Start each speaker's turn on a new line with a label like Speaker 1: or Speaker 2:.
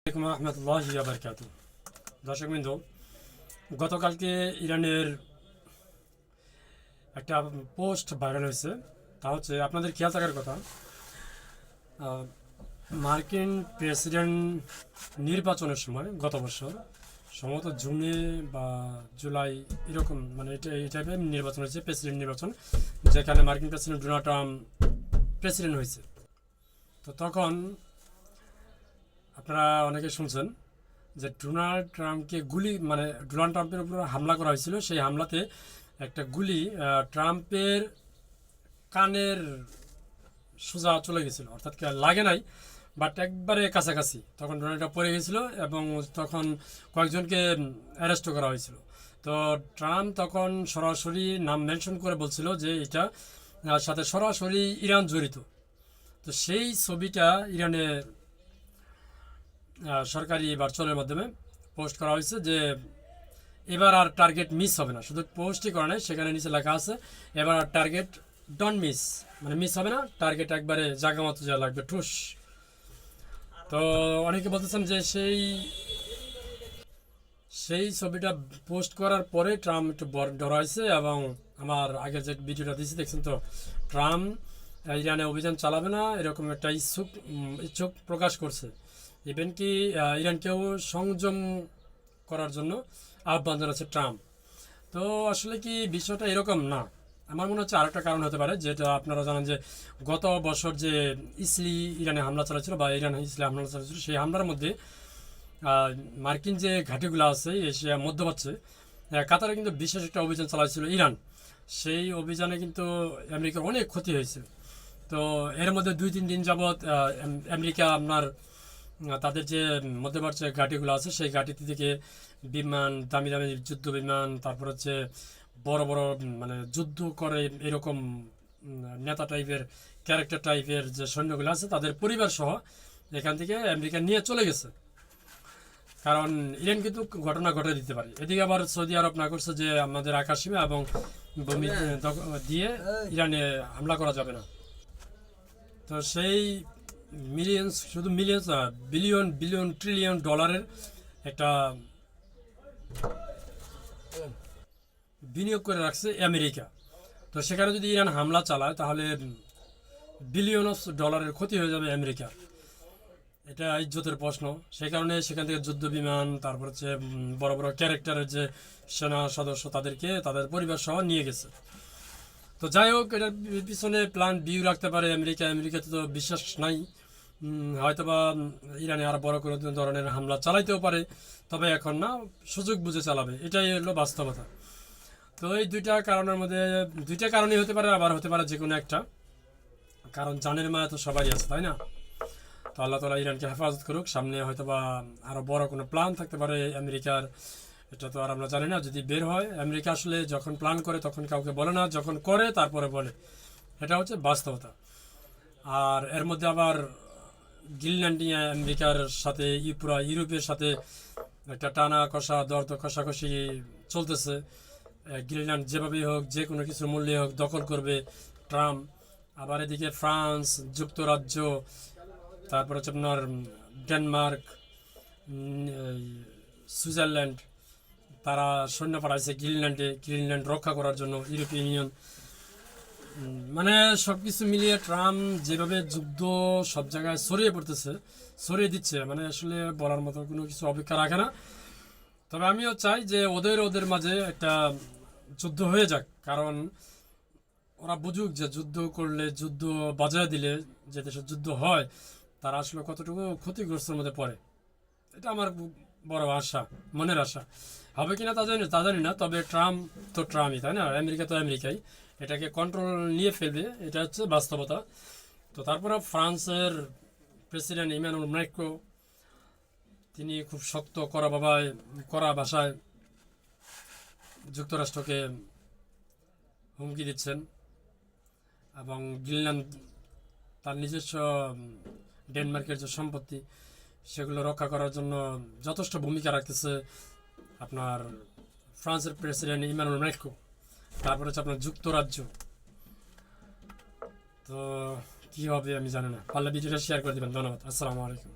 Speaker 1: আসসালামু আলাইকুম রহমতুল্লাহি ওয়া বারাকাতুহু। দর্শকবৃন্দ, গতকালকে ইরানের একটা পোস্ট ভাইরাল হয়েছে। তা হচ্ছে আপনাদের খেয়াল থাকার কথা, আহ, মার্কিন প্রেসিডেন্ট নির্বাচনের সময় গত বছর সম্ভবত জুনে বা জুলাই এরকম, মানে এটা এই টাইপের নির্বাচন হয়েছে, প্রেসিডেন্ট নির্বাচন, যেখানে মার্কিন প্রেসিডেন্ট ডোনাল্ড ট্রাম্প প্রেসিডেন্ট হয়েছে। তো তখন আপনারা অনেকে শুনছেন যে ডোনাল্ড ট্রাম্পকে ডোনাল্ড ট্রাম্পের উপর হামলা করা হয়েছিল। সেই হামলাতে একটা গুলি ট্রাম্পের কানের সোজা চলে গেছিল, অর্থাৎ লাগে নাই, বাট একবারে কাছাকাছি। তখন ডোনাল্ডটা পড়ে গেছিল এবং তখন কয়েকজনকে অ্যারেস্ট করা হয়েছিল। তো ট্রাম্প তখন সরাসরি নাম মেনশন করে বলছিল যে এটা সাথে সরাসরি ইরান জড়িত। তো সেই ছবিটা ইরানে সরকারি ভার্চুয়ালের মাধ্যমে পোস্ট করা হয়েছে যে এবার আর টার্গেট মিস হবে না। শুধু পোস্টই করা নেই, সেখানে নিচে লেখা আছে এবার আর টার্গেট ডন্ট মিস, মানে মিস হবে না, টার্গেট একবারে জায়গা মতো যা লাগবে ঠুস। তো অনেকে বলতেছেন যে সেই ছবিটা পোস্ট করার পরে ট্রাম্প একটু ডরাইছে, এবং আমার আগের যে ভিডিওটা দিয়েছি দেখছেন তো, ট্রাম্প ইরানে অভিযান চালাবে না এরকম একটা ইচ্ছুক প্রকাশ করছে। ইভেন কি ইরানকেও সংযম করার জন্য আহ্বান জানাচ্ছে ট্রাম্প। তো আসলে কি বিষয়টা এরকম না, আমার মনে হচ্ছে আরেকটা কারণ হতে পারে, যেটা আপনারা জানেন যে গত বছর যে ইরানে হামলা চালাচ্ছিল বা ইরান ইসলি হামলা চালাচ্ছিল, সেই হামলার মধ্যে মার্কিন যে ঘাঁটিগুলো আছে এশিয়া মধ্যপ্রাচ্যে, কাতারে কিন্তু বিশেষ একটা অভিযান চালাচ্ছিল ইরান। সেই অভিযানে কিন্তু আমেরিকার অনেক ক্ষতি হয়েছে। তো এর মধ্যে 2-3 দিন যাবৎ আমেরিকা আপনার তাদের যে মধ্যপ্রাচ্যে ঘাঁটিগুলো আছে সেই ঘাঁটি থেকে বিমান, দামি দামি যুদ্ধ বিমান, তারপর হচ্ছে বড় বড় মানে যুদ্ধ করে এরকম নেতা টাইপের, ক্যারেক্টার টাইপের যে সৈন্যগুলো আছে তাদের পরিবার সহ এখান থেকে আমেরিকা নিয়ে চলে গেছে। কারণ ইরান কিন্তু ঘটনা ঘটে দিতে পারে। এদিকে আবার সৌদি আরব না করছে যে আমাদের আকাশসীমা এবং ভূমি দিয়ে ইরানে হামলা করা যাবে না। তো সেই মিলিয়ন্স, শুধু মিলিয়ন্স না, বিলিয়ন বিলিয়ন ট্রিলিয়ন ডলারের একটা বিনিয়োগ করে রাখছে আমেরিকা। তো সেখানে যদি ইরান হামলা চালায় তাহলে বিলিয়ন অফ ডলারের ক্ষতি হয়ে যাবে আমেরিকার। এটা ইজ্জতের প্রশ্ন। সেই কারণে সেখান থেকে যুদ্ধ বিমান, তারপর হচ্ছে বড় বড় ক্যারেক্টারের যে সেনা সদস্য তাদেরকে তাদের পরিবার সহ নিয়ে গেছে। তো যাই হোক, এটার পিছনে প্ল্যান বিউ রাখতে পারে আমেরিকা। আমেরিকাতে তো বিশ্বাস নাই, হয়তোবা ইরানে আরো বড় কোনো ধরনের হামলা চালাইতেও পারে, তবে এখন না, সুযোগ বুঝে চালাবে, এটাই হলো বাস্তবতা। তো এই দুইটা কারণের মধ্যে দুইটা কারণই হতে পারে, আবার হতে পারে যে কোনো একটা কারণ। জানের মায়া তো সবারই আছে, তাই না? তো আল্লাহ তাআলা ইরানকে হেফাজত করুক। সামনে হয়তোবা আরো বড় কোনো প্ল্যান থাকতে পারে আমেরিকার, এটা তো আর আমরা জানি না। যদি বের হয়, আমেরিকা আসলে যখন প্ল্যান করে তখন কাউকে বলে না, যখন করে তারপরে বলে, এটা হচ্ছে বাস্তবতা। আর এর মধ্যে আবার গ্রিনল্যান্ড নিয়ে আমেরিকার সাথে পুরা ইউরোপের সাথে একটা টানা কষা দর কষাকষি চলতেছে। গ্রিনল্যান্ড যেভাবেই হোক, যে কোনো কিছুর মূল্যে হোক দখল করবে ট্রাম্প। আবার এদিকে ফ্রান্স, যুক্তরাজ্য, তারপর হচ্ছে আপনার ডেনমার্ক, সুইজারল্যান্ড, তারা সৈন্য পাঠাইছে গ্রিনল্যান্ড রক্ষা করার জন্য। ইউরোপিয়ান ইউনিয়ন, মানে সব কিছু মিলিয়ে ট্রাম্প যেভাবে যুদ্ধ সব জায়গায় ছড়িয়ে দিচ্ছে, মানে আসলে বলার মতো কোনো কিছু অপেক্ষা রাখে না। তবে আমিও চাই যে ওদের মাঝে একটা যুদ্ধ হয়ে যাক, কারণ ওরা বুঝুক যে যুদ্ধ করলে, যুদ্ধ বাজায় দিলে যে দেশের যুদ্ধ হয় তারা আসলে কতটুকু ক্ষতিগ্রস্তের মধ্যে পড়ে। এটা আমার বড় আশা, মনের আশা। হবে কিনা তা জানি না, তবে ট্রাম্প তো ট্রাম্পই, তাই না? আমেরিকা তো আমেরিকাই, এটাকে কন্ট্রোল নিয়ে ফেলবে, এটা হচ্ছে বাস্তবতা। তো তারপরে ফ্রান্সের প্রেসিডেন্ট ইমানুয়েল ম্যাক্রো, তিনি খুব শক্ত কড়া ভাষায় যুক্তরাষ্ট্রকে হুমকি দিচ্ছেন, এবং গ্রিনল্যান্ড তার নিজস্ব ডেনমার্কের যে সম্পত্তি সেগুলো রক্ষা করার জন্য যথেষ্ট ভূমিকা রাখতেছে আপনার ফ্রান্সের প্রেসিডেন্ট ইমানুয়েল ম্যাক্রো। তারপরে হচ্ছে আপনার যুক্তরাজ্য। তো কি হবে আমি জানি না, পারলে ভিডিওটা শেয়ার করে দেবেন। ধন্যবাদ। আসসালামু আলাইকুম।